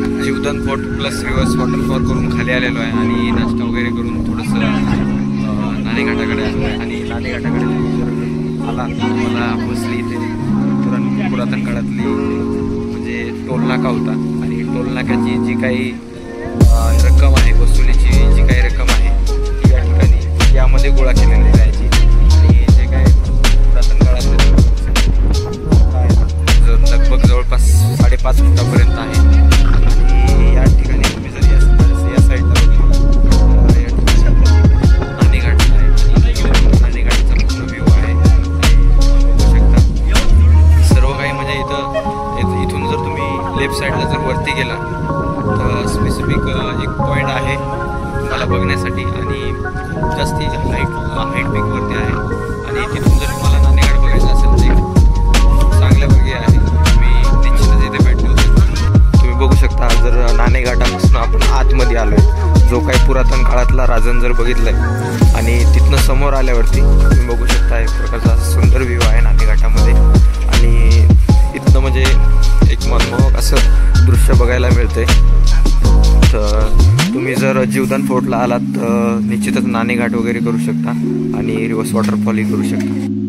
जीवदान fort plus reverse waterfall करून खाली आलेलो आहे आणि नाश्ता वगैरे करून थोडंसं नाणेघाटाकडे आलो आहे. आणि नाणेघाटाकडे जर आला मला बसली इथे पुरातन काळातली म्हणजे टोलनाका होता आणि टोलनाक्याची जी काही रक्कम आहे, वसुलीची जी काही रक्कम आहे ती या ठिकाणी यामध्ये गोळा केलेली जायची. आणि जे काही पुरातन काळातले लगभग जवळपास 5.5 फुटापर्यंत आहे. आणि या ठिकाणी तुम्ही जर या साईडला बघितलं या ठिकाणी नाणेघाट आहे आणि नाणेघाटचा पूर्ण व्ह्यू आहे बघू शकता. सर्व काही म्हणजे इथून जर तुम्ही लेफ्ट साईडला जर वरती गेला तर स्पेसिफिक एक पॉईंट आहे तुम्हाला बघण्यासाठी आणि खूप जास्ती हाईट पीकवरती आहे. आणि तिथून जर तुम्हाला नाणेघाट बघायचं असेल तर चांगल्यापैकी आहे. तुम्ही निश्चितच इथे भेट देऊ शकता. तुम्ही बघू शकता जर नाणेघाटापासून आपण आतमध्ये आलो आहे, जो काही पुरातन काळातला राजन जर बघितलं आहे आणि तिथनं समोर आल्यावरती तुम्ही बघू शकता एक प्रकारचा सुंदर व्ह्यू आहे नाणेघाटामध्ये. आणि इथनं म्हणजे एक मनमोहक असं दृश्य बघायला मिळते. तर तुम्ही जर जीवदान फोर्टला आलात तर निश्चितच नाणेघाट वगैरे करू शकता आणि रिव्हर्स वॉटरफॉलही करू शकता.